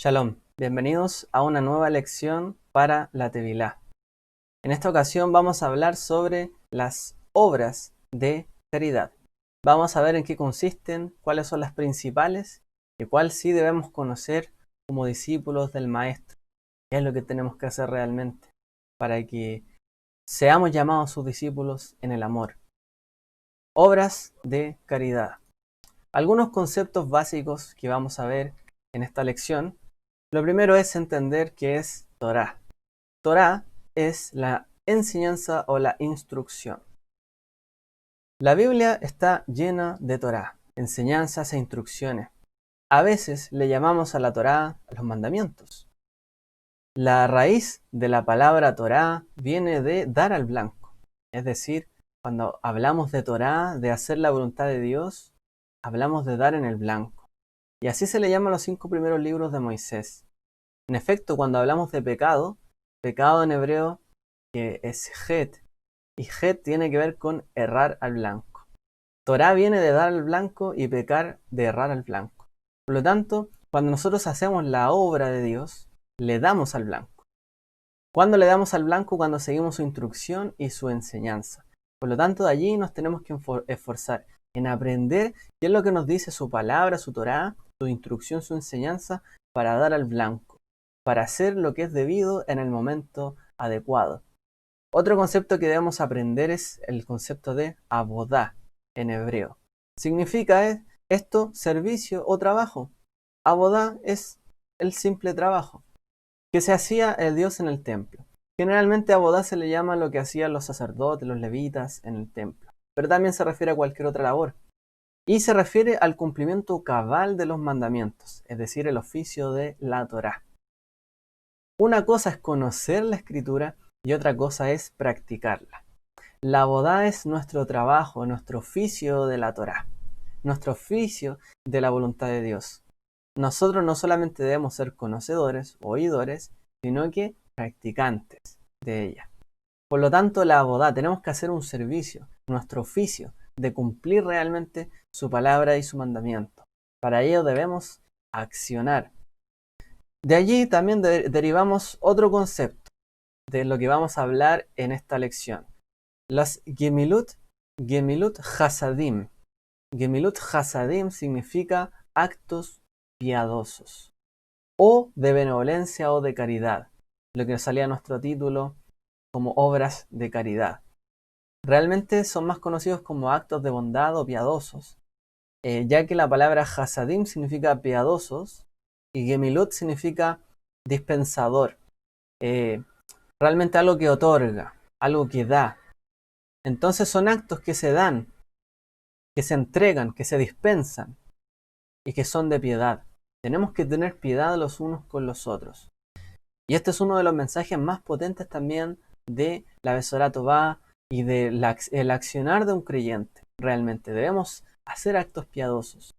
Shalom, bienvenidos a una nueva lección para la Tevilá. En esta ocasión vamos a hablar sobre las obras de caridad. Vamos a ver en qué consisten, cuáles son las principales y cuál sí debemos conocer como discípulos del Maestro. ¿Qué es lo que tenemos que hacer realmente para que seamos llamados sus discípulos en el amor? Obras de caridad. Algunos conceptos básicos que vamos a ver en esta lección. Lo primero es entender qué es Torá. Torá es la enseñanza o la instrucción. La Biblia está llena de Torá, enseñanzas e instrucciones. A veces le llamamos a la Torá a los mandamientos. La raíz de la palabra Torá viene de dar al blanco. Es decir, cuando hablamos de Torá, de hacer la voluntad de Dios, hablamos de dar en el blanco. Y así se le llama a los 5 primeros libros de Moisés. En efecto, cuando hablamos de pecado, pecado en hebreo que es het, y het tiene que ver con errar al blanco. Torá viene de dar al blanco y pecar de errar al blanco. Por lo tanto, cuando nosotros hacemos la obra de Dios, le damos al blanco. ¿Cuándo le damos al blanco? Cuando seguimos su instrucción y su enseñanza. Por lo tanto, de allí nos tenemos que esforzar en aprender qué es lo que nos dice su palabra, su Torá, su instrucción, su enseñanza, para dar al blanco, para hacer lo que es debido en el momento adecuado. Otro concepto que debemos aprender es el concepto de abodá en hebreo. Significa esto servicio o trabajo. Abodá es el simple trabajo que se hacía el Dios en el templo. Generalmente abodá se le llama lo que hacían los sacerdotes, los levitas en el templo, pero también se refiere a cualquier otra labor. Y se refiere al cumplimiento cabal de los mandamientos, es decir, el oficio de la Torá. Una cosa es conocer la escritura y otra cosa es practicarla. La abodá es nuestro trabajo, nuestro oficio de la Torá, nuestro oficio de la voluntad de Dios. Nosotros no solamente debemos ser conocedores, oidores, sino que practicantes de ella. Por lo tanto, la abodá, tenemos que hacer un servicio, nuestro oficio, de cumplir realmente su palabra y su mandamiento. Para ello debemos accionar. De allí también derivamos otro concepto de lo que vamos a hablar en esta lección. Las Gemilut Hasadim. Gemilut Hasadim significa actos piadosos, o de benevolencia o de caridad, lo que salía a nuestro título como obras de caridad. Realmente son más conocidos como actos de bondad o piadosos, ya que la palabra Hasadim significa piadosos y Gemilut significa dispensador, realmente algo que otorga, algo que da. Entonces son actos que se dan, que se entregan, que se dispensan y que son de piedad. Tenemos que tener piedad los unos con los otros. Y este es uno de los mensajes más potentes también de la Besorá Tová y del accionar de un creyente. Realmente debemos hacer actos piadosos.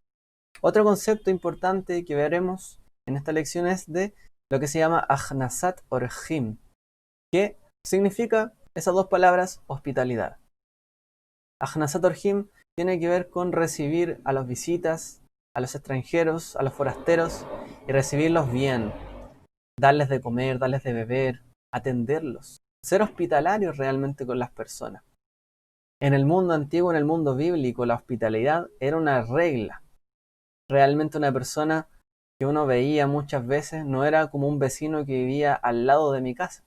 Otro concepto importante que veremos en esta lección es de lo que se llama Achnasat Orjim, que significa esas dos palabras, hospitalidad. Achnasat Orjim tiene que ver con recibir a las visitas, a los extranjeros, a los forasteros y recibirlos bien, darles de comer, darles de beber, atenderlos, ser hospitalarios realmente con las personas. En el mundo antiguo, en el mundo bíblico, la hospitalidad era una regla. Realmente una persona que uno veía muchas veces no era como un vecino que vivía al lado de mi casa,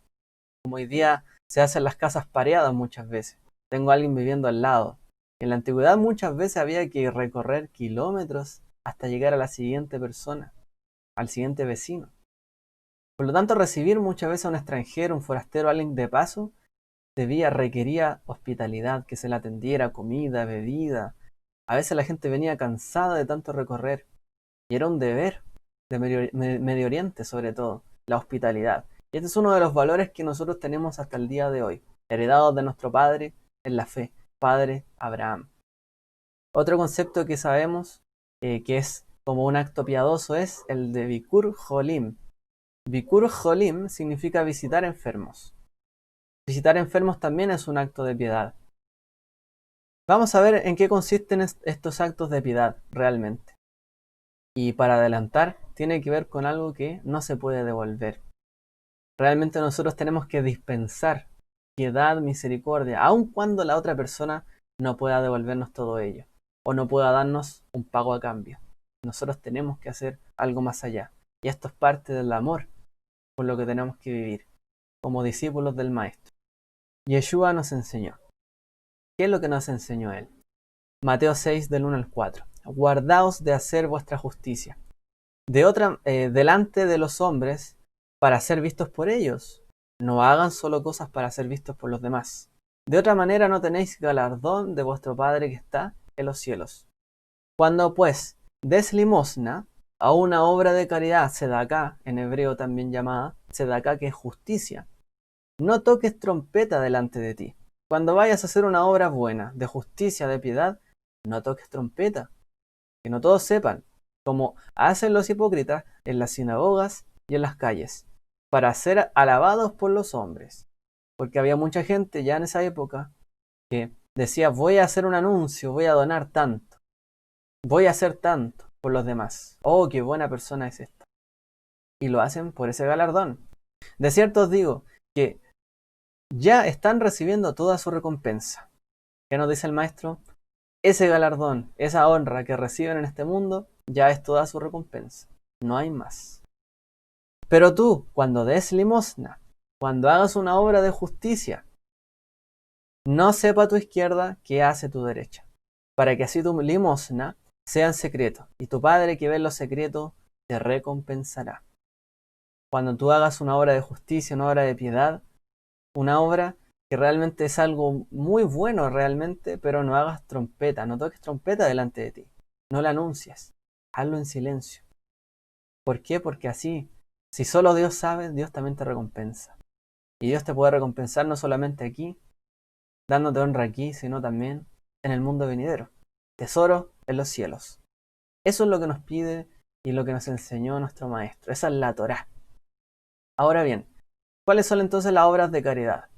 como hoy día se hacen las casas pareadas muchas veces. Tengo a alguien viviendo al lado. En la antigüedad muchas veces había que recorrer kilómetros hasta llegar a la siguiente persona, al siguiente vecino. Por lo tanto, recibir muchas veces a un extranjero, un forastero, alguien de paso, requería hospitalidad, que se le atendiera, comida, bebida. A veces la gente venía cansada de tanto recorrer y era un deber de Medio Oriente sobre todo, la hospitalidad. Y este es uno de los valores que nosotros tenemos hasta el día de hoy, heredados de nuestro padre en la fe, Padre Abraham. Otro concepto que sabemos que es como un acto piadoso es el de Bikur Jolim. Bikur Jolim significa visitar enfermos. Visitar enfermos también es un acto de piedad. Vamos a ver en qué consisten estos actos de piedad realmente. Y para adelantar, tiene que ver con algo que no se puede devolver. Realmente nosotros tenemos que dispensar piedad, misericordia, aun cuando la otra persona no pueda devolvernos todo ello o no pueda darnos un pago a cambio. Nosotros tenemos que hacer algo más allá. Y esto es parte del amor por lo que tenemos que vivir como discípulos del Maestro. Yeshua nos enseñó. ¿Qué es lo que nos enseñó Él? Mateo 6 del 1 al 4. Guardaos de hacer vuestra justicia delante de los hombres para ser vistos por ellos. No hagan solo cosas para ser vistos por los demás. De otra manera no tenéis galardón de vuestro Padre que está en los cielos. Cuando pues des limosna a una obra de caridad, sedaká, en hebreo también llamada sedaká, que es justicia, no toques trompeta delante de ti. Cuando vayas a hacer una obra buena, de justicia, de piedad, no toques trompeta, que no todos sepan, como hacen los hipócritas en las sinagogas y en las calles, para ser alabados por los hombres. Porque había mucha gente ya en esa época que decía, voy a hacer un anuncio, voy a donar tanto, voy a hacer tanto por los demás. Oh, qué buena persona es esta. Y lo hacen por ese galardón. De cierto os digo que ya están recibiendo toda su recompensa. ¿Qué nos dice el Maestro? Ese galardón, esa honra que reciben en este mundo, ya es toda su recompensa. No hay más. Pero tú, cuando des limosna, cuando hagas una obra de justicia, no sepa tu izquierda qué hace tu derecha, para que así tu limosna sea en secreto, y tu Padre que ve en lo secreto te recompensará. Cuando tú hagas una obra de justicia, una obra de piedad, una obra que realmente es algo muy bueno realmente, pero no hagas trompeta, no toques trompeta delante de ti, no la anuncies, hazlo en silencio. ¿Por qué? Porque así, si solo Dios sabe, Dios también te recompensa. Y Dios te puede recompensar no solamente aquí, dándote honra aquí, sino también en el mundo venidero. Tesoro en los cielos. Eso es lo que nos pide y lo que nos enseñó nuestro Maestro. Esa es la Torá. Ahora bien, ¿cuáles son entonces las obras de caridad?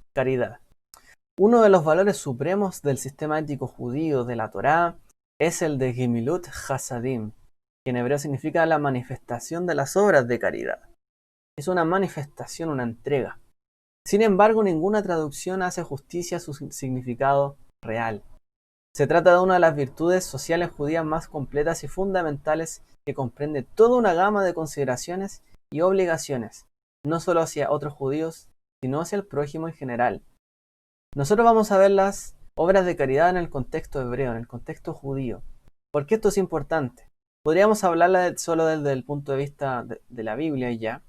Uno de los valores supremos del sistema ético judío de la Torá es el de Gemilut Hasadim, que en hebreo significa la manifestación de las obras de caridad. Es una manifestación, una entrega. Sin embargo, ninguna traducción hace justicia a su significado real. Se trata de una de las virtudes sociales judías más completas y fundamentales que comprende toda una gama de consideraciones y obligaciones, no solo hacia otros judíos, sino hacia el prójimo en general. Nosotros vamos a ver las obras de caridad en el contexto hebreo, en el contexto judío. ¿Por qué esto es importante? Podríamos hablarla solo desde el punto de vista de la Biblia y ya,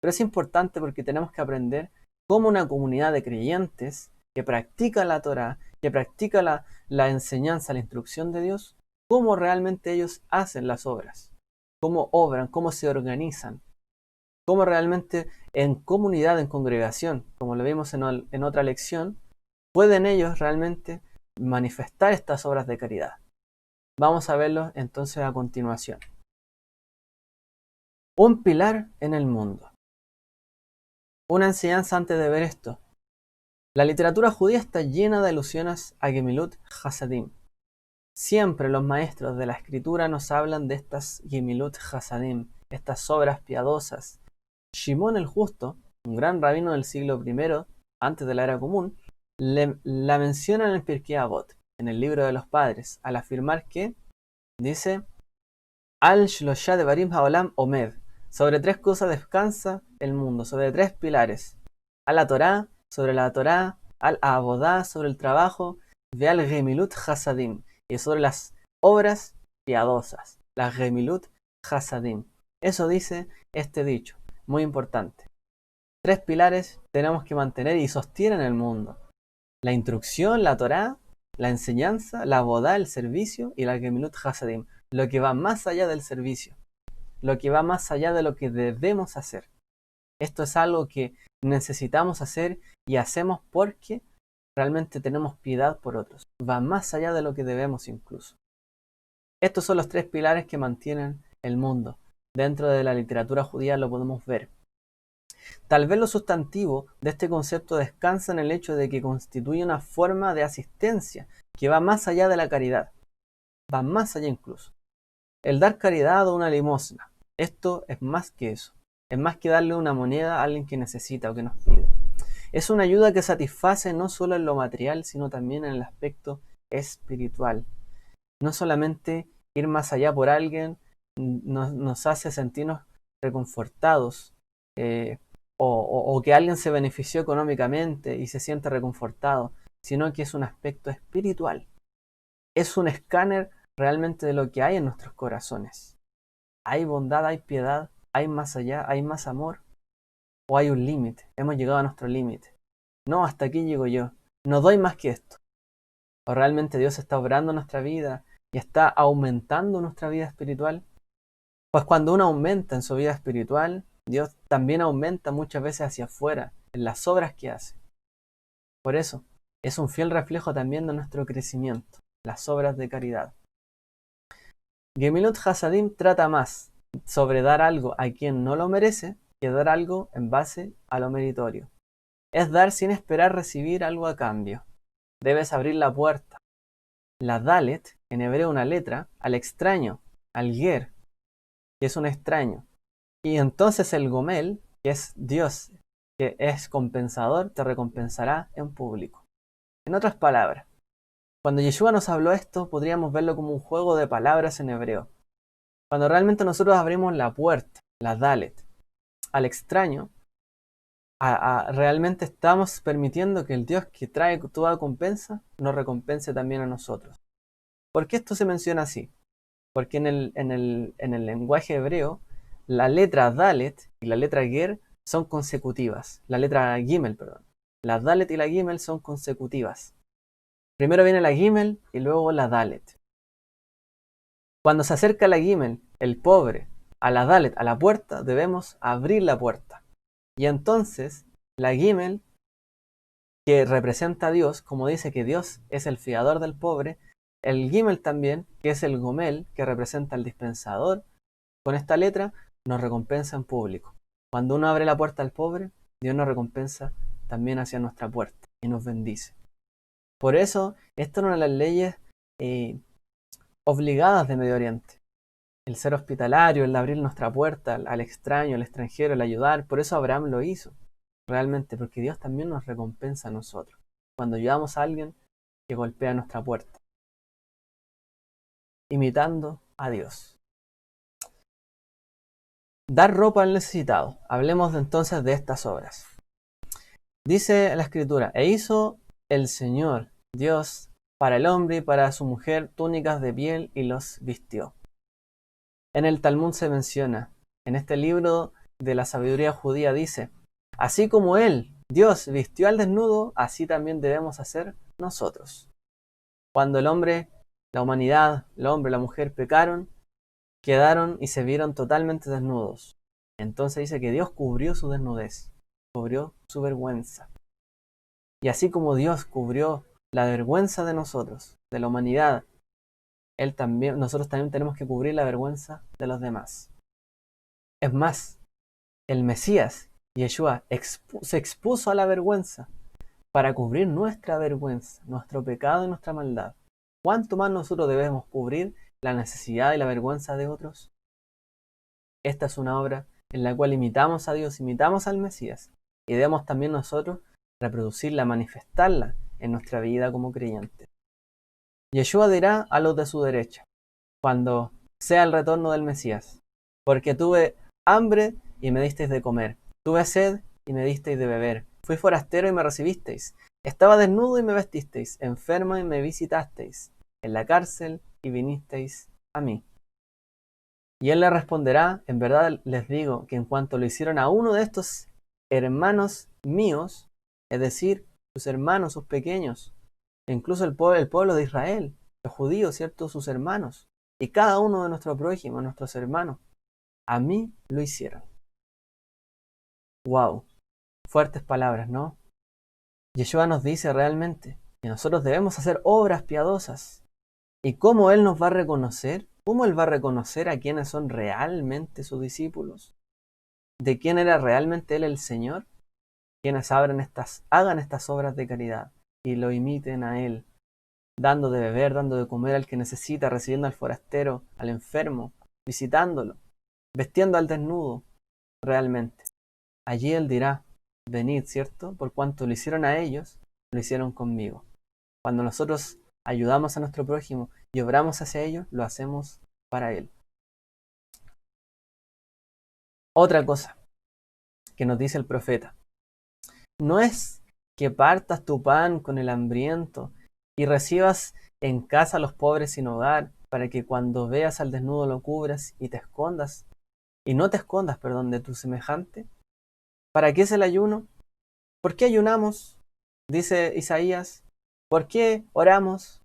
pero es importante porque tenemos que aprender cómo una comunidad de creyentes que practica la Torá, que practica la enseñanza, la instrucción de Dios, cómo realmente ellos hacen las obras, cómo obran, cómo se organizan, cómo realmente en comunidad, en congregación, como lo vimos en otra lección, pueden ellos realmente manifestar estas obras de caridad. Vamos a verlo entonces a continuación. Un pilar en el mundo. Una enseñanza antes de ver esto. La literatura judía está llena de alusiones a Gemilut Hasadim. Siempre los maestros de la escritura nos hablan de estas Gemilut Hasadim, estas obras piadosas. Shimón el Justo, un gran rabino del siglo I, antes de la era común, la menciona en el Pirkei Avot, en el libro de los padres, al afirmar que, dice, Al Shlosha Devarim Haolam Omed, sobre tres cosas descansa el mundo, sobre tres pilares, a la Torá, sobre la Torá, al Abodá, sobre el trabajo, ve al Gemilut Hasadim, y sobre las obras piadosas, las Gemilut Hasadim. Eso dice este dicho, muy importante. Tres pilares tenemos que mantener y sostienen el mundo. La instrucción, la Torá, la enseñanza, la Abodá, el servicio y la Gemilut Hasadim, lo que va más allá del servicio, lo que va más allá de lo que debemos hacer. Esto es algo que necesitamos hacer y hacemos porque realmente tenemos piedad por otros. Va más allá de lo que debemos incluso. Estos son los tres pilares que mantienen el mundo. Dentro de la literatura judía lo podemos ver. Tal vez lo sustantivo de este concepto descansa en el hecho de que constituye una forma de asistencia que va más allá de la caridad. Va más allá incluso. El dar caridad o una limosna. Esto es más que eso. Es más que darle una moneda a alguien que necesita o que nos pide. Es una ayuda que satisface no solo en lo material, sino también en el aspecto espiritual. No solamente ir más allá por alguien nos hace sentirnos reconfortados, o que alguien se benefició económicamente y se siente reconfortado, sino que es un aspecto espiritual. Es un escáner realmente de lo que hay en nuestros corazones. ¿Hay bondad, hay piedad, hay más allá, hay más amor? ¿O hay un límite? Hemos llegado a nuestro límite. No, hasta aquí llego yo. No doy más que esto. ¿O realmente Dios está obrando nuestra vida y está aumentando nuestra vida espiritual? Pues cuando uno aumenta en su vida espiritual, Dios también aumenta muchas veces hacia afuera, en las obras que hace. Por eso, es un fiel reflejo también de nuestro crecimiento, las obras de caridad. Gemilut Hasadim trata más sobre dar algo a quien no lo merece que dar algo en base a lo meritorio. Es dar sin esperar recibir algo a cambio. Debes abrir la puerta. La Dalet, en hebreo una letra, al extraño, al Ger, que es un extraño. Y entonces el Gomel, que es Dios, que es compensador, te recompensará en público. En otras palabras, cuando Yeshua nos habló esto, podríamos verlo como un juego de palabras en hebreo. Cuando realmente nosotros abrimos la puerta, la Dalet, al extraño, realmente estamos permitiendo que el Dios que trae toda recompensa nos recompense también a nosotros. ¿Por qué esto se menciona así? Porque en el lenguaje hebreo, la letra Dalet y la letra Ger son consecutivas. La letra Gimel, perdón. La Dalet y la Gimel son consecutivas. Primero viene la Gimel y luego la Dalet. Cuando se acerca la Gimel, el pobre, a la Dalet, a la puerta, debemos abrir la puerta. Y entonces, la Gimel, que representa a Dios, como dice que Dios es el fiador del pobre, el Gimel también, que es el Gomel, que representa al dispensador, con esta letra nos recompensa en público. Cuando uno abre la puerta al pobre, Dios nos recompensa también hacia nuestra puerta y nos bendice. Por eso, esta es una de las leyes obligadas de Medio Oriente. El ser hospitalario, el abrir nuestra puerta al extraño, al extranjero, el ayudar. Por eso Abraham lo hizo, realmente, porque Dios también nos recompensa a nosotros cuando ayudamos a alguien que golpea nuestra puerta, imitando a Dios. Dar ropa al necesitado. Hablemos entonces de estas obras. Dice la Escritura, e hizo el Señor Dios para el hombre y para su mujer túnicas de piel y los vistió. En el Talmud se menciona, en este libro de la sabiduría judía dice, así como Él, Dios, vistió al desnudo, así también debemos hacer nosotros. Cuando el hombre, la humanidad, el hombre, la mujer pecaron, quedaron y se vieron totalmente desnudos. Entonces dice que Dios cubrió su desnudez, cubrió su vergüenza. Y así como Dios cubrió la vergüenza de nosotros, de la humanidad, nosotros también tenemos que cubrir la vergüenza de los demás. Es más, el Mesías, Yeshua, se expuso a la vergüenza para cubrir nuestra vergüenza, nuestro pecado y nuestra maldad. ¿Cuánto más nosotros debemos cubrir la necesidad y la vergüenza de otros? Esta es una obra en la cual imitamos a Dios, imitamos al Mesías, y debemos también nosotros reproducirla, manifestarla en nuestra vida como creyentes. Yeshua dirá a los de su derecha, cuando sea el retorno del Mesías, porque tuve hambre y me disteis de comer, tuve sed y me disteis de beber, fui forastero y me recibisteis, estaba desnudo y me vestisteis, enfermo y me visitasteis, en la cárcel y vinisteis a mí. Y él le responderá, en verdad les digo que en cuanto lo hicieron a uno de estos hermanos míos, es decir, sus hermanos, sus pequeños, e incluso el pueblo de Israel, los judíos, ¿cierto? Sus hermanos, y cada uno de nuestros prójimos, nuestros hermanos, a mí lo hicieron. ¡Wow! Fuertes palabras, ¿no? Yeshua nos dice realmente que nosotros debemos hacer obras piadosas. ¿Y cómo Él nos va a reconocer? ¿Cómo Él va a reconocer a quienes son realmente sus discípulos? ¿De quién era realmente Él el Señor? Quienes hagan estas obras de caridad y lo imiten a Él, dando de beber, dando de comer al que necesita, recibiendo al forastero, al enfermo, visitándolo. vestiendo al desnudo realmente. Allí Él dirá, venid, ¿cierto? Por cuanto lo hicieron a ellos, lo hicieron conmigo. Cuando nosotros ayudamos a nuestro prójimo y obramos hacia ellos, lo hacemos para Él. Otra cosa que nos dice el profeta, no es que partas tu pan con el hambriento y recibas en casa a los pobres sin hogar, para que cuando veas al desnudo lo cubras y te escondas, y no te escondas, perdón, de tu semejante. ¿Para qué es el ayuno? ¿Por qué ayunamos? Dice Isaías. ¿Por qué oramos?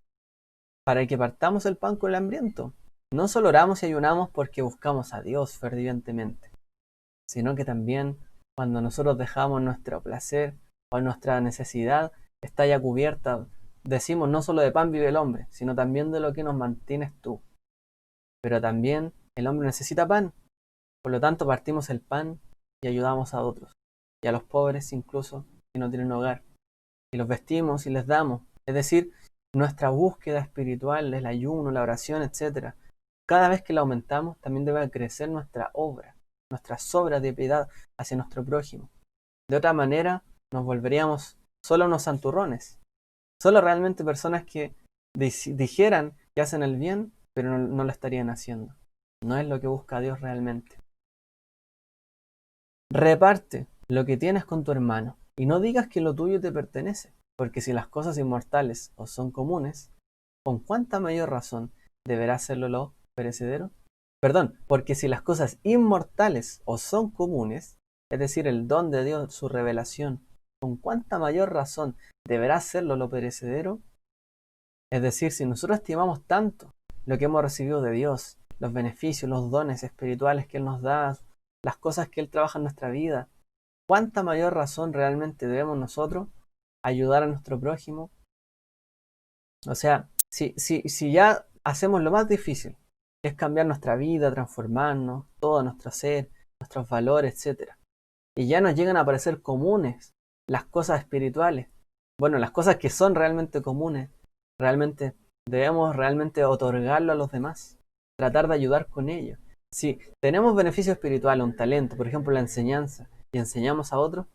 Para que partamos el pan con el hambriento. No solo oramos y ayunamos porque buscamos a Dios fervientemente, sino que también cuando nosotros dejamos nuestro placer o nuestra necesidad está ya cubierta. Decimos no solo de pan vive el hombre, sino también de lo que nos mantienes tú. Pero también el hombre necesita pan. Por lo tanto, partimos el pan y ayudamos a otros. Y a los pobres incluso, que no tienen hogar. Y los vestimos y les damos. Es decir, nuestra búsqueda espiritual, el ayuno, la oración, etc. Cada vez que la aumentamos, también debe crecer nuestra obra, nuestras obras de piedad hacia nuestro prójimo. De otra manera, nos volveríamos solo unos santurrones. Solo realmente personas que dijeran que hacen el bien, pero no lo estarían haciendo. No es lo que busca Dios realmente. Reparte lo que tienes con tu hermano, y no digas que lo tuyo te pertenece, porque si las cosas inmortales os son comunes, ¿con cuánta mayor razón deberá serlo lo perecedero? Perdón, porque si las cosas inmortales os son comunes, es decir, el don de Dios, su revelación, ¿con cuánta mayor razón deberá serlo lo perecedero? Es decir, si nosotros estimamos tanto lo que hemos recibido de Dios, los beneficios, los dones espirituales que Él nos da, las cosas que Él trabaja en nuestra vida, ¿cuánta mayor razón realmente debemos nosotros ayudar a nuestro prójimo? O sea, si ya hacemos lo más difícil, que es cambiar nuestra vida, transformarnos, todo nuestro ser, nuestros valores, etc. Y ya nos llegan a parecer comunes las cosas espirituales, bueno, las cosas que son realmente comunes, realmente debemos realmente otorgarlo a los demás, tratar de ayudar con ellos. Si tenemos beneficio espiritual, un talento, por ejemplo la enseñanza, y enseñamos a otros,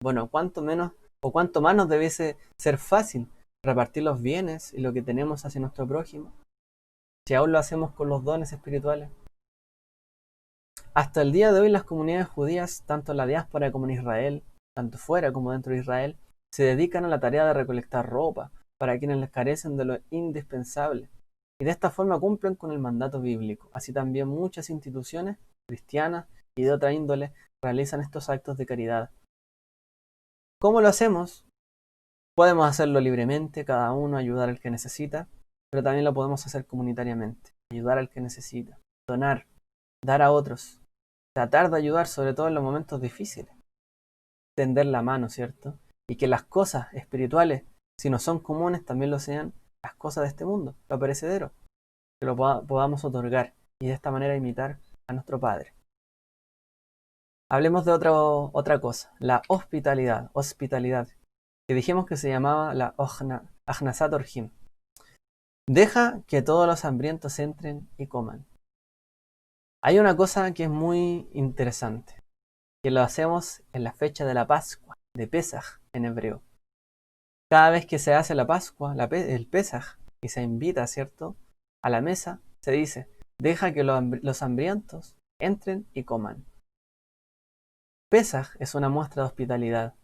bueno, cuánto menos o cuánto más nos debiese ser fácil repartir los bienes y lo que tenemos hacia nuestro prójimo, si aún lo hacemos con los dones espirituales. Hasta el día de hoy las comunidades judías, tanto en la diáspora como en Israel, tanto fuera como dentro de Israel, se dedican a la tarea de recolectar ropa para quienes les carecen de lo indispensable, y de esta forma cumplen con el mandato bíblico. Así también muchas instituciones cristianas y de otra índole realizan estos actos de caridad. ¿Cómo lo hacemos? Podemos hacerlo libremente, cada uno ayudar al que necesita, pero también lo podemos hacer comunitariamente, ayudar al que necesita, donar, dar a otros, tratar de ayudar sobre todo en los momentos difíciles, tender la mano, ¿cierto? Y que las cosas espirituales, si no son comunes, también lo sean las cosas de este mundo, lo perecedero, que lo podamos otorgar y de esta manera imitar a nuestro Padre. Hablemos de otra cosa, la hospitalidad, que dijimos que se llamaba la Ajnasat Orhim. Deja que todos los hambrientos entren y coman. Hay una cosa que es muy interesante, que lo hacemos en la fecha de la Pascua, de Pesaj en hebreo. Cada vez que se hace la Pascua, el Pesaj, y se invita, ¿cierto?, a la mesa, se dice, deja que los hambrientos entren y coman. Pesaj es una muestra de hospitalidad.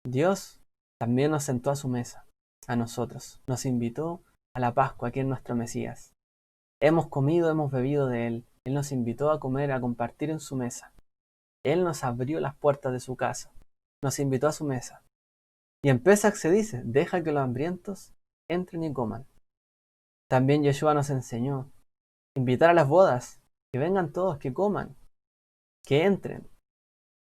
Dios también nos sentó a su mesa, a nosotros, nos invitó a la Pascua, que es nuestro Mesías. Hemos comido, hemos bebido de Él. Él nos invitó a comer, a compartir en su mesa. Él nos abrió las puertas de su casa, nos invitó a su mesa. Y en Pesach se dice, deja que los hambrientos entren y coman. También Yeshua nos enseñó, invitar a las bodas, que vengan todos, que coman, que entren.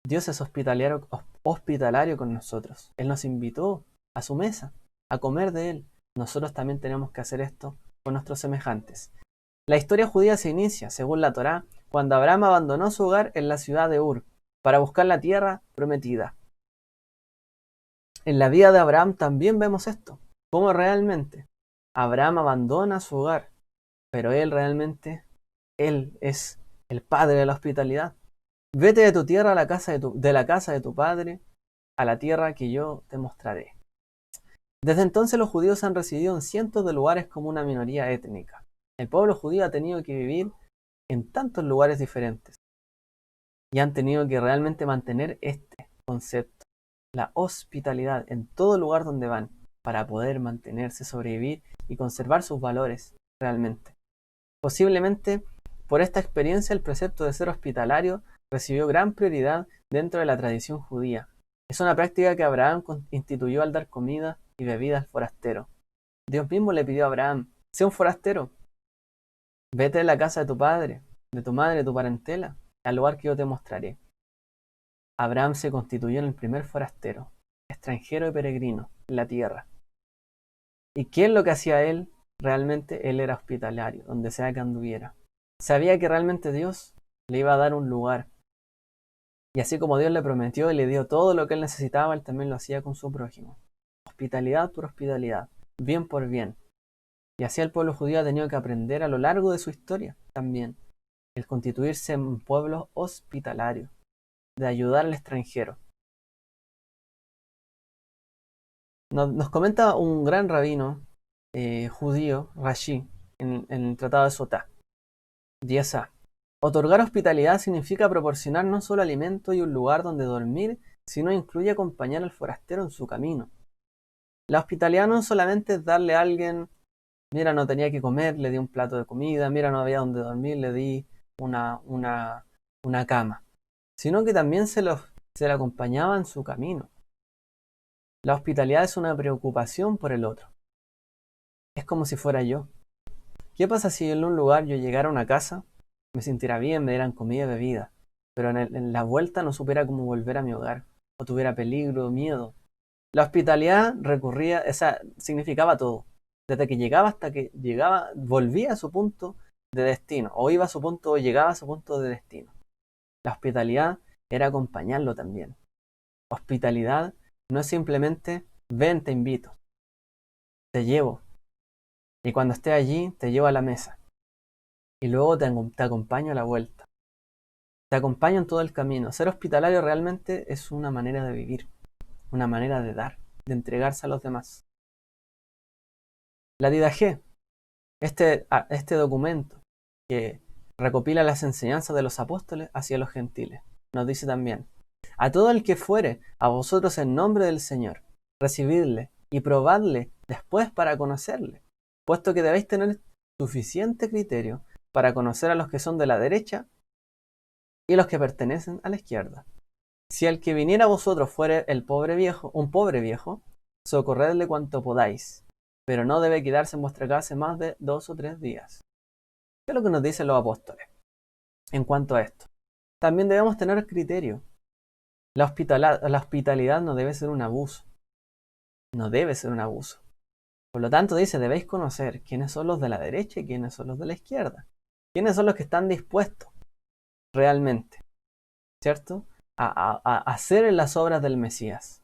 Dios es hospitalario con nosotros. Él nos invitó a su mesa, a comer de Él. Nosotros también tenemos que hacer esto con nuestros semejantes. La historia judía se inicia, según la Torá, cuando Abraham abandonó su hogar en la ciudad de Ur para buscar la tierra prometida. En la vida de Abraham también vemos esto, cómo realmente Abraham abandona su hogar, pero él es el padre de la hospitalidad. Vete de tu tierra a la casa de la casa de tu padre, a la tierra que yo te mostraré. Desde entonces los judíos han residido en cientos de lugares como una minoría étnica. El pueblo judío ha tenido que vivir en tantos lugares diferentes y han tenido que realmente mantener este concepto, la hospitalidad, en todo lugar donde van, para poder mantenerse, sobrevivir y conservar sus valores realmente. Posiblemente por esta experiencia el precepto de ser hospitalario recibió gran prioridad dentro de la tradición judía. Es una práctica que Abraham instituyó al dar comida y bebida al forastero. Dios mismo le pidió a Abraham: sé un forastero, vete de la casa de tu padre, de tu madre, de tu parentela, al lugar que yo te mostraré. Abraham se constituyó en el primer forastero, extranjero y peregrino en la tierra. ¿Y qué es lo que hacía él? Realmente él era hospitalario, donde sea que anduviera. Sabía que realmente Dios le iba a dar un lugar. Y así como Dios le prometió y le dio todo lo que él necesitaba, él también lo hacía con su prójimo. Hospitalidad por hospitalidad, bien por bien. Y así el pueblo judío ha tenido que aprender a lo largo de su historia también el constituirse en un pueblo hospitalario, de ayudar al extranjero. Nos comenta un gran rabino judío, Rashi, en el Tratado de Sotá. 10a. Otorgar hospitalidad significa proporcionar no solo alimento y un lugar donde dormir, sino incluye acompañar al forastero en su camino. La hospitalidad no solamente es darle a alguien: mira, no tenía que comer, le di un plato de comida; mira, no había donde dormir, le di una cama, sino que también se le acompañaba en su camino. La hospitalidad es una preocupación por el otro. Es como si fuera yo. ¿Qué pasa si en un lugar yo llegara a una casa, me sintiera bien, me dieran comida y bebida, pero en la vuelta no supiera cómo volver a mi hogar, o tuviera peligro o miedo? La hospitalidad significaba todo. Desde que llegaba hasta que llegaba, volvía a su punto de destino, o iba a su punto, o llegaba a su punto de destino. La hospitalidad era acompañarlo también. Hospitalidad no es simplemente: ven, te invito, te llevo, y cuando esté allí te llevo a la mesa, y luego te acompaño a la vuelta. Te acompaño en todo el camino. Ser hospitalario realmente es una manera de vivir, una manera de dar, de entregarse a los demás. La Didaché, este documento que recopila las enseñanzas de los apóstoles hacia los gentiles, nos dice también: a todo el que fuere a vosotros en nombre del Señor, recibidle y probadle después para conocerle, puesto que debéis tener suficiente criterio para conocer a los que son de la derecha y los que pertenecen a la izquierda. Si el que viniera a vosotros fuere un pobre viejo, socorredle cuanto podáis, pero no debe quedarse en vuestra casa más de 2 o 3 días. ¿Qué es lo que nos dicen los apóstoles en cuanto a esto? También debemos tener criterio. La hospitalidad no debe ser un abuso. No debe ser un abuso. Por lo tanto, dice: debéis conocer quiénes son los de la derecha y quiénes son los de la izquierda. Quiénes son los que están dispuestos realmente, ¿cierto?, a hacer las obras del Mesías.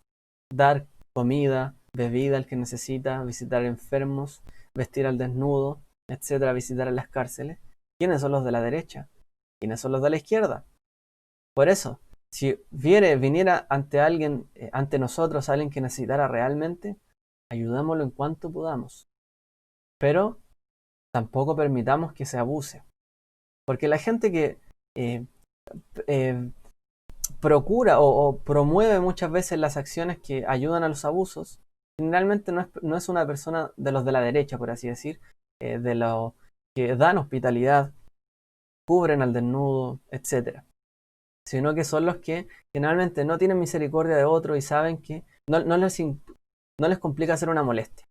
Dar comida, bebida al que necesita, visitar enfermos, vestir al desnudo, etcétera, visitar en las cárceles. ¿Quiénes son los de la derecha? ¿Quiénes son los de la izquierda? Por eso, si viniera ante nosotros alguien que necesitara realmente, ayudámoslo en cuanto podamos. Pero tampoco permitamos que se abuse. Porque la gente que procura o promueve muchas veces las acciones que ayudan a los abusos, generalmente no es una persona de los de la derecha, por así decir, de los que dan hospitalidad, cubren al desnudo, etcétera, sino que son los que generalmente no tienen misericordia de otro y saben que no les complica hacer una molestia,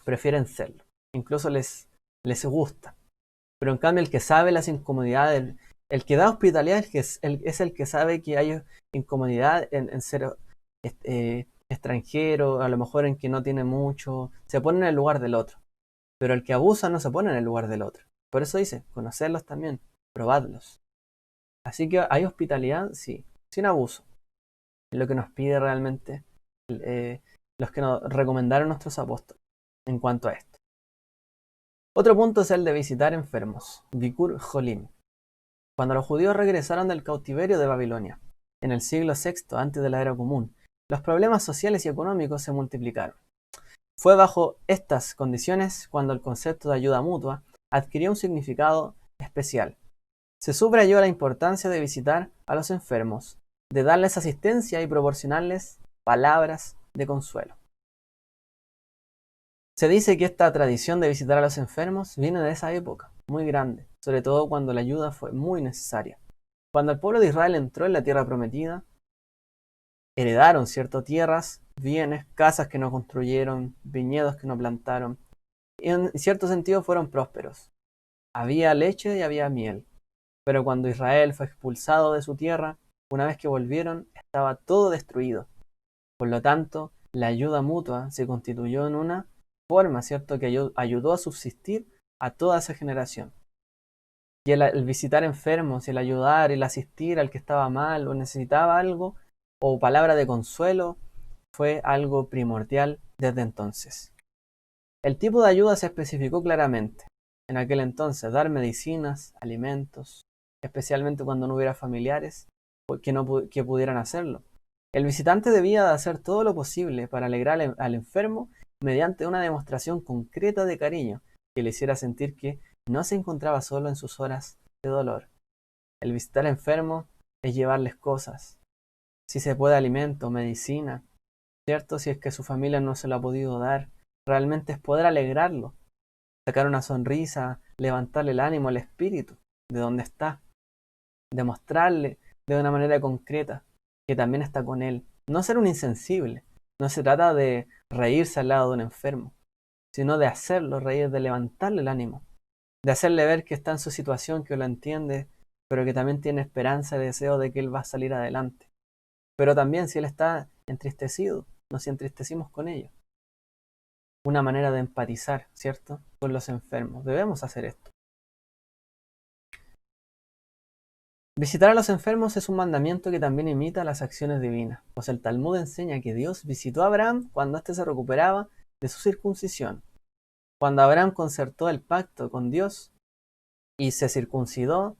prefieren serlo, incluso les gusta. Pero en cambio el que sabe las incomodidades, el que da hospitalidad es el que sabe que hay incomodidad en ser extranjero, a lo mejor en que no tiene mucho, se pone en el lugar del otro. Pero el que abusa no se pone en el lugar del otro. Por eso dice: conocerlos también, probadlos. Así que hay hospitalidad, sí, sin abuso. Es lo que nos pide realmente los que nos recomendaron nuestros apóstoles en cuanto a esto. Otro punto es el de visitar enfermos, Bikur Jolim. Cuando los judíos regresaron del cautiverio de Babilonia, en el siglo VI antes de la era común, los problemas sociales y económicos se multiplicaron. Fue bajo estas condiciones cuando el concepto de ayuda mutua adquirió un significado especial. Se subrayó la importancia de visitar a los enfermos, de darles asistencia y proporcionarles palabras de consuelo. Se dice que esta tradición de visitar a los enfermos viene de esa época, muy grande, sobre todo cuando la ayuda fue muy necesaria. Cuando el pueblo de Israel entró en la tierra prometida, heredaron ciertas tierras, bienes, casas que no construyeron, viñedos que no plantaron, y en cierto sentido fueron prósperos. Había leche y había miel. Pero cuando Israel fue expulsado de su tierra, una vez que volvieron, estaba todo destruido. Por lo tanto, la ayuda mutua se constituyó en una forma, ¿cierto?, que ayudó a subsistir a toda esa generación. Y el visitar enfermos, el ayudar, el asistir al que estaba mal o necesitaba algo, o palabra de consuelo, fue algo primordial desde entonces. El tipo de ayuda se especificó claramente. En aquel entonces, dar medicinas, alimentos, especialmente cuando no hubiera familiares que pudieran hacerlo. El visitante debía de hacer todo lo posible para alegrar al enfermo mediante una demostración concreta de cariño que le hiciera sentir que no se encontraba solo en sus horas de dolor. El visitar enfermo es llevarles cosas, si se puede alimento, medicina, ¿cierto? Si es que su familia no se lo ha podido dar, realmente es poder alegrarlo, sacar una sonrisa, levantarle el ánimo, el espíritu de donde está, demostrarle de una manera concreta que también está con él. No ser un insensible, no se trata de reírse al lado de un enfermo, sino de hacerlo reír, de levantarle el ánimo, de hacerle ver que está en su situación, que lo entiende, pero que también tiene esperanza y deseo de que él va a salir adelante. Pero también si él está entristecido, nos entristecimos con ello. Una manera de empatizar, ¿cierto?, con los enfermos. Debemos hacer esto. Visitar a los enfermos es un mandamiento que también imita las acciones divinas, pues el Talmud enseña que Dios visitó a Abraham cuando éste se recuperaba de su circuncisión. Cuando Abraham concertó el pacto con Dios y se circuncidó,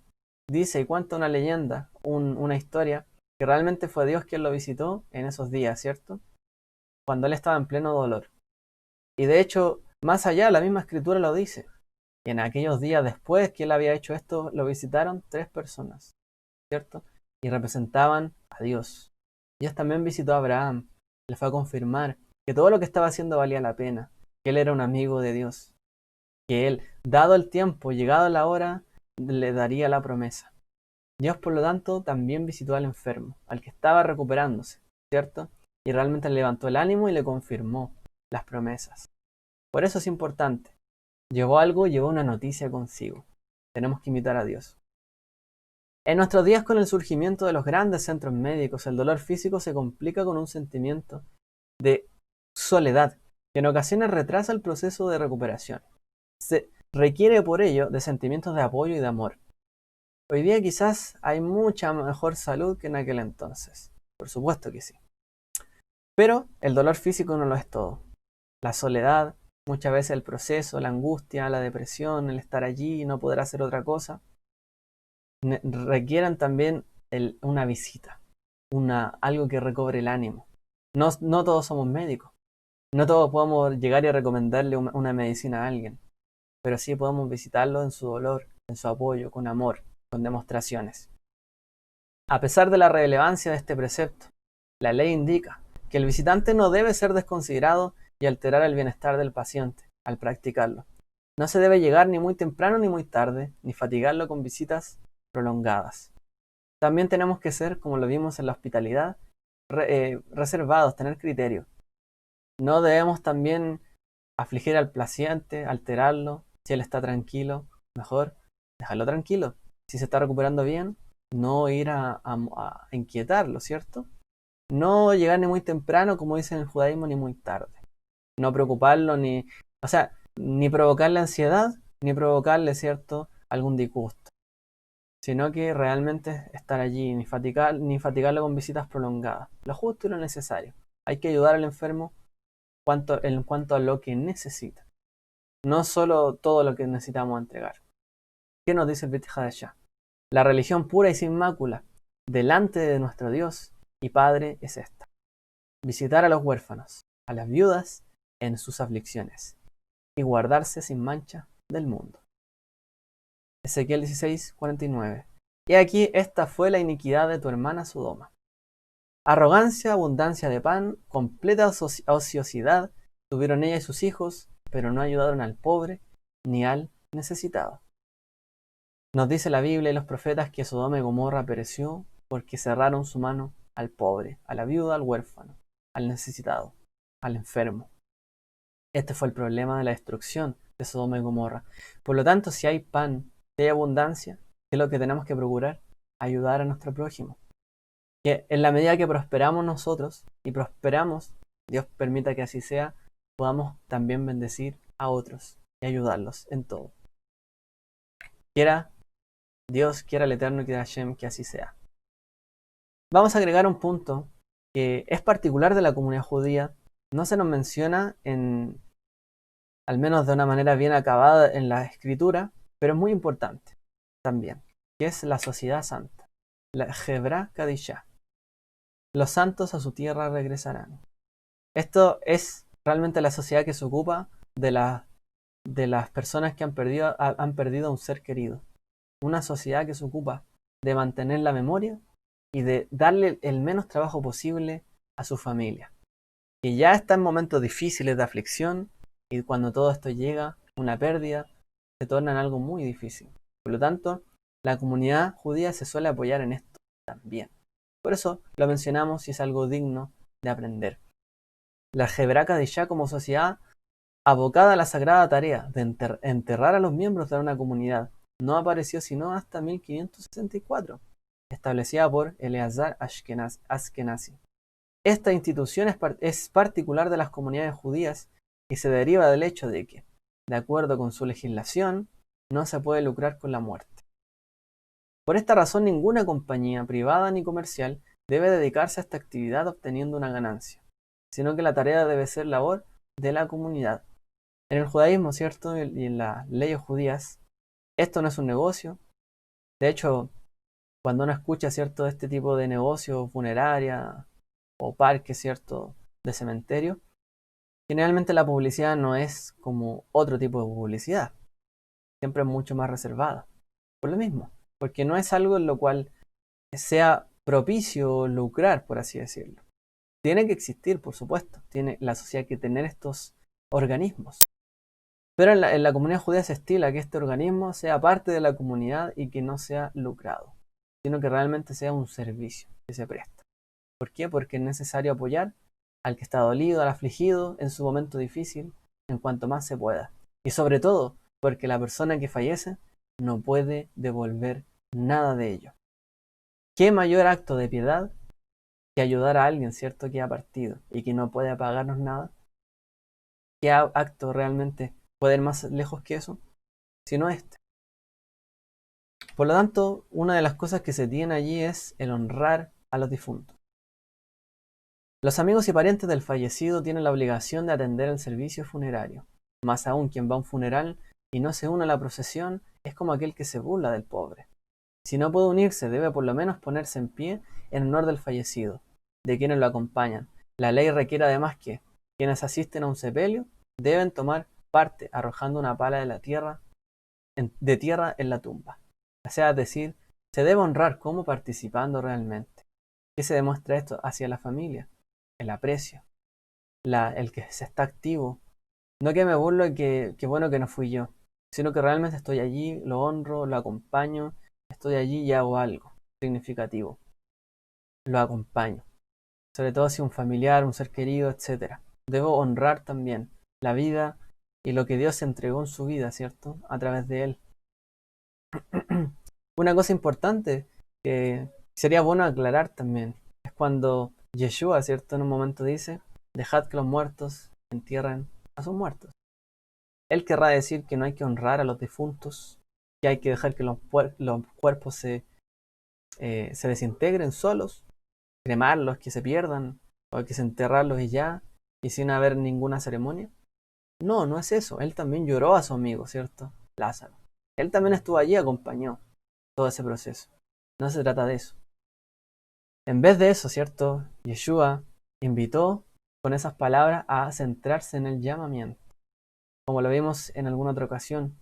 dice y cuenta una leyenda, una historia, que realmente fue Dios quien lo visitó en esos días, ¿cierto?, cuando él estaba en pleno dolor. Y de hecho, más allá, la misma escritura lo dice. Y en aquellos días después que él había hecho esto, lo visitaron 3 personas, ¿cierto? Y representaban a Dios. Dios también visitó a Abraham, le fue a confirmar que todo lo que estaba haciendo valía la pena, que él era un amigo de Dios, que él, dado el tiempo, llegado la hora, le daría la promesa. Dios, por lo tanto, también visitó al enfermo, al que estaba recuperándose, ¿cierto? Y realmente le levantó el ánimo y le confirmó las promesas. Por eso es importante. Llevó algo, llevó una noticia consigo. Tenemos que imitar a Dios. En nuestros días, con el surgimiento de los grandes centros médicos, el dolor físico se complica con un sentimiento de soledad, que en ocasiones retrasa el proceso de recuperación. Se requiere por ello de sentimientos de apoyo y de amor. Hoy día quizás hay mucha mejor salud que en aquel entonces. Por supuesto que sí. Pero el dolor físico no lo es todo. La soledad, muchas veces el proceso, la angustia, la depresión, el estar allí y no poder hacer otra cosa, requieren también una visita, algo que recobre el ánimo. No todos somos médicos, no todos podemos llegar y recomendarle una medicina a alguien, pero sí podemos visitarlo en su dolor, en su apoyo, con amor, con demostraciones. A pesar de la relevancia de este precepto, la ley indica que el visitante no debe ser desconsiderado y alterar el bienestar del paciente al practicarlo. No se debe llegar ni muy temprano ni muy tarde, ni fatigarlo con visitas prolongadas. También tenemos que ser, como lo vimos en la hospitalidad, reservados, tener criterio. No debemos también afligir al paciente, alterarlo. Si él está tranquilo, mejor dejarlo tranquilo. Si se está recuperando bien, no ir a inquietarlo, ¿cierto? No llegar ni muy temprano, como dice en el judaísmo, ni muy tarde. No preocuparlo ni provocarle ansiedad, ni provocarle, ¿cierto?, algún disgusto, sino que realmente estar allí, ni fatigarlo con visitas prolongadas. Lo justo y lo necesario. Hay que ayudar al enfermo en cuanto a lo que necesita, no solo todo lo que necesitamos entregar. ¿Qué nos dice el Brit Hadashah? La religión pura y sin mácula delante de nuestro Dios y Padre es esta: visitar a los huérfanos, a las viudas en sus aflicciones, y guardarse sin mancha del mundo. Ezequiel 16:49. Y aquí esta fue la iniquidad de tu hermana Sodoma. Arrogancia, abundancia de pan, completa ociosidad tuvieron ella y sus hijos, pero no ayudaron al pobre ni al necesitado. Nos dice la Biblia y los profetas que Sodoma y Gomorra pereció porque cerraron su mano al pobre, a la viuda, al huérfano, al necesitado, al enfermo. Este fue el problema de la destrucción de Sodoma y Gomorra. Por lo tanto, si hay pan, si hay abundancia, ¿qué es lo que tenemos que procurar? Ayudar a nuestro prójimo. Que en la medida que prosperamos nosotros y prosperamos, Dios permita que así sea, podamos también bendecir a otros y ayudarlos en todo. Quiera Dios, quiera el Eterno, quiera Hashem, que así sea. Vamos a agregar un punto que es particular de la comunidad judía. No se nos menciona al menos de una manera bien acabada en la escritura, pero es muy importante también, que es la sociedad santa, la Hebra Kadishá. Los santos a su tierra regresarán. Esto es realmente la sociedad que se ocupa de las personas que han perdido a un ser querido. Una sociedad que se ocupa de mantener la memoria y de darle el menos trabajo posible a su familia. Que ya está en momentos difíciles de aflicción, y cuando todo esto llega, una pérdida, se torna en algo muy difícil. Por lo tanto, la comunidad judía se suele apoyar en esto también. Por eso lo mencionamos y es algo digno de aprender. La Hebra Kadishá como sociedad abocada a la sagrada tarea de enterrar a los miembros de una comunidad no apareció sino hasta 1564, establecida por Eleazar Ashkenazi. Esta institución es particular de las comunidades judías y se deriva del hecho de que, de acuerdo con su legislación, no se puede lucrar con la muerte. Por esta razón, ninguna compañía privada ni comercial debe dedicarse a esta actividad obteniendo una ganancia, sino que la tarea debe ser labor de la comunidad. En el judaísmo, ¿cierto? Y en las leyes judías, esto no es un negocio. De hecho, cuando uno escucha, ¿cierto?, este tipo de negocios, funeraria o parques, ¿cierto?, de cementerio, generalmente la publicidad no es como otro tipo de publicidad. Siempre es mucho más reservada. Por lo mismo, porque no es algo en lo cual sea propicio lucrar, por así decirlo. Tiene que existir, por supuesto. Tiene la sociedad que tener estos organismos. Pero en la comunidad judía se estila que este organismo sea parte de la comunidad y que no sea lucrado, sino que realmente sea un servicio que se presta. ¿Por qué? Porque es necesario apoyar al que está dolido, al afligido, en su momento difícil, en cuanto más se pueda. Y sobre todo, porque la persona que fallece no puede devolver nada de ello. ¿Qué mayor acto de piedad que ayudar a alguien, cierto, que ha partido y que no puede pagarnos nada? ¿Qué acto realmente puede ir más lejos que eso? Sino este. Por lo tanto, una de las cosas que se tiene allí es el honrar a los difuntos. Los amigos y parientes del fallecido tienen la obligación de atender el servicio funerario. Más aún, quien va a un funeral y no se une a la procesión es como aquel que se burla del pobre. Si no puede unirse, debe por lo menos ponerse en pie en honor del fallecido, de quienes lo acompañan. La ley requiere además que quienes asisten a un sepelio deben tomar parte arrojando una pala de tierra en la tumba. O sea, es decir, se debe honrar como participando realmente. ¿Qué se demuestra esto? Hacia la familia, el aprecio, el que se está activo. No que me burlo y que bueno que no fui yo, sino que realmente estoy allí, lo honro, lo acompaño, estoy allí y hago algo significativo. Lo acompaño. Sobre todo si un familiar, un ser querido, etc. Debo honrar también la vida y lo que Dios entregó en su vida, ¿cierto? A través de él. Una cosa importante que sería bueno aclarar también es cuando Yeshua, ¿cierto?, en un momento dice: dejad que los muertos entierren a sus muertos. Él querrá decir que no hay que honrar a los difuntos, que hay que dejar que los cuerpos se desintegren solos, cremarlos, que se pierdan, o hay que enterrarlos y ya, y sin haber ninguna ceremonia. No, no es eso. Él también lloró a su amigo, ¿cierto? Lázaro. Él también estuvo allí, acompañó. todo ese proceso. No se trata de eso. En vez de eso, ¿cierto? Yeshua invitó con esas palabras a centrarse en el llamamiento, como lo vimos en alguna otra ocasión.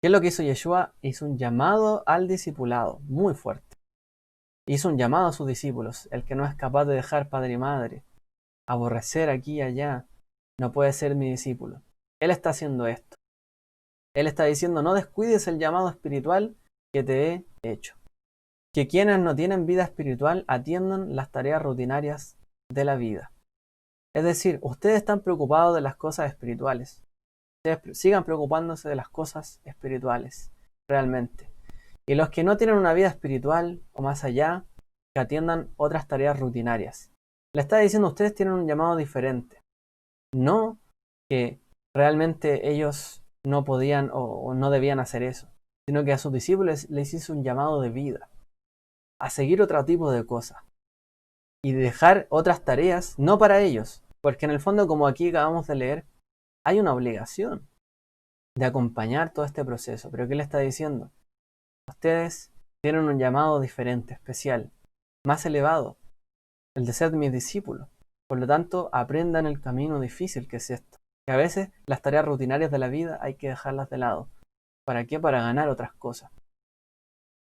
¿Qué es lo que hizo Yeshua? Hizo un llamado al discipulado, muy fuerte. Hizo un llamado a sus discípulos. El que no es capaz de dejar padre y madre, aborrecer aquí y allá, no puede ser mi discípulo. Él está haciendo esto. Él está diciendo, no descuides el llamado espiritual que te he hecho. Que quienes no tienen vida espiritual atiendan las tareas rutinarias de la vida. Es decir, ustedes están preocupados de las cosas espirituales. Ustedes sigan preocupándose de las cosas espirituales, realmente. Y los que no tienen una vida espiritual o más allá, que atiendan otras tareas rutinarias. Le está diciendo, ustedes tienen un llamado diferente. No que realmente ellos no podían o no debían hacer eso, sino que a sus discípulos les hizo un llamado de vida, a seguir otro tipo de cosas y dejar otras tareas, no para ellos, porque en el fondo, como aquí acabamos de leer, hay una obligación de acompañar todo este proceso. Pero ¿qué le está diciendo? Ustedes tienen un llamado diferente, especial, más elevado, el de ser mis discípulos. Por lo tanto, aprendan el camino difícil que es esto. Que a veces las tareas rutinarias de la vida hay que dejarlas de lado. ¿Para qué? Para ganar otras cosas.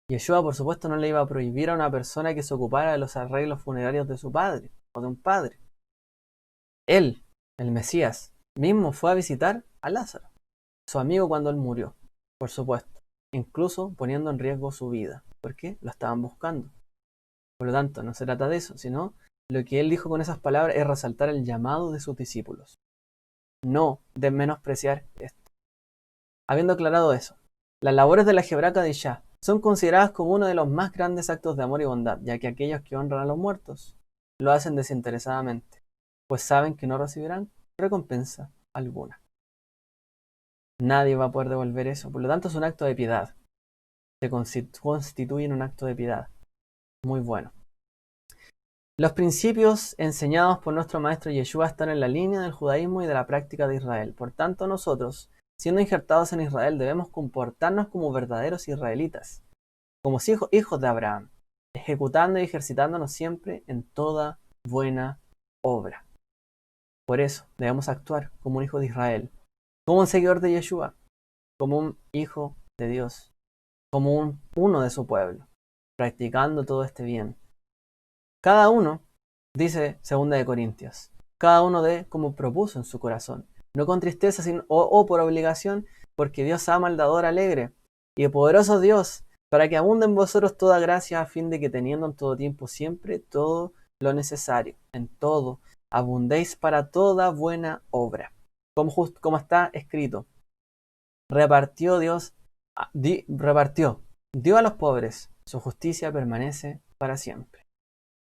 Yeshua, por supuesto, no le iba a prohibir a una persona que se ocupara de los arreglos funerarios de su padre o de un padre. Él, el Mesías, mismo fue a visitar a Lázaro, su amigo cuando él murió, por supuesto, incluso poniendo en riesgo su vida, porque lo estaban buscando. Por lo tanto, no se trata de eso, sino lo que él dijo con esas palabras es resaltar el llamado de sus discípulos, no de menospreciar esto. Habiendo aclarado eso, las labores de la Hebrá Kadishá son consideradas como uno de los más grandes actos de amor y bondad, ya que aquellos que honran a los muertos lo hacen desinteresadamente, pues saben que no recibirán recompensa alguna. Nadie va a poder devolver eso, por lo tanto es un acto de piedad. Se constituye en un acto de piedad. Muy bueno. Los principios enseñados por nuestro maestro Yeshua están en la línea del judaísmo y de la práctica de Israel. Por tanto, nosotros, siendo injertados en Israel, debemos comportarnos como verdaderos israelitas, como hijos de Abraham, ejecutando y ejercitándonos siempre en toda buena obra. Por eso debemos actuar como un hijo de Israel, como un seguidor de Yeshua, como un hijo de Dios, como uno de su pueblo, practicando todo este bien. Cada uno, dice 2 de Corintios, cada uno dé como propuso en su corazón, no con tristeza o por obligación, porque Dios ama al dador alegre, y el poderoso Dios, para que abunde en vosotros toda gracia, a fin de que teniendo en todo tiempo siempre todo lo necesario, en todo, abundéis para toda buena obra. Como está escrito, repartió, dio a los pobres, su justicia permanece para siempre.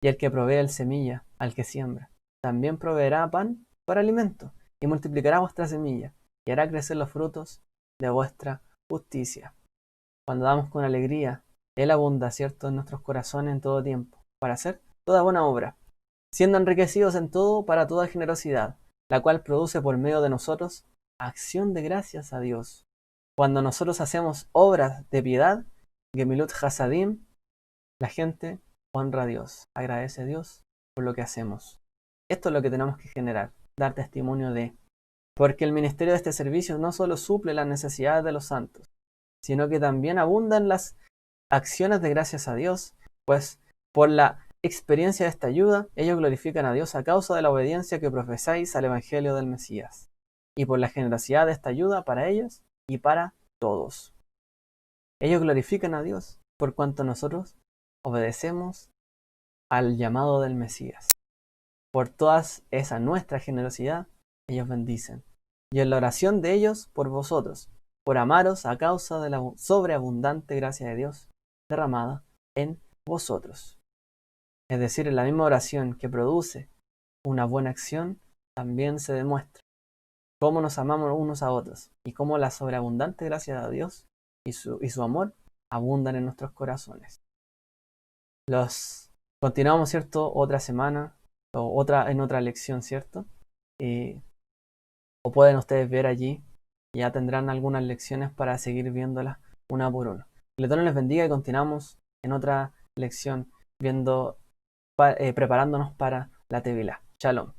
Y el que provee el semilla al que siembra, también proveerá pan para alimento, y multiplicará vuestra semilla, y hará crecer los frutos de vuestra justicia. Cuando damos con alegría, Él abunda, ¿cierto?, en nuestros corazones en todo tiempo, para hacer toda buena obra, siendo enriquecidos en todo para toda generosidad, la cual produce por medio de nosotros acción de gracias a Dios. Cuando nosotros hacemos obras de piedad, Gemilut Hasadim, la gente honra a Dios, agradece a Dios por lo que hacemos. Esto es lo que tenemos que generar, dar testimonio de. Porque el ministerio de este servicio no solo suple las necesidades de los santos, sino que también abundan las acciones de gracias a Dios, pues por la experiencia de esta ayuda, ellos glorifican a Dios a causa de la obediencia que profesáis al Evangelio del Mesías, y por la generosidad de esta ayuda para ellos y para todos. Ellos glorifican a Dios por cuanto nosotros obedecemos al llamado del Mesías. Por toda esa nuestra generosidad, ellos bendicen. Y en la oración de ellos por vosotros, por amaros a causa de la sobreabundante gracia de Dios derramada en vosotros. Es decir, en la misma oración que produce una buena acción, también se demuestra cómo nos amamos unos a otros y cómo la sobreabundante gracia de Dios y su amor abundan en nuestros corazones. Continuamos, ¿cierto? Otra semana o en otra lección, ¿cierto? O pueden ustedes ver allí, ya tendrán algunas lecciones para seguir viéndolas una por una. Que el Eterno les bendiga y continuamos en otra lección viendo, preparándonos para la Tevilá. Shalom.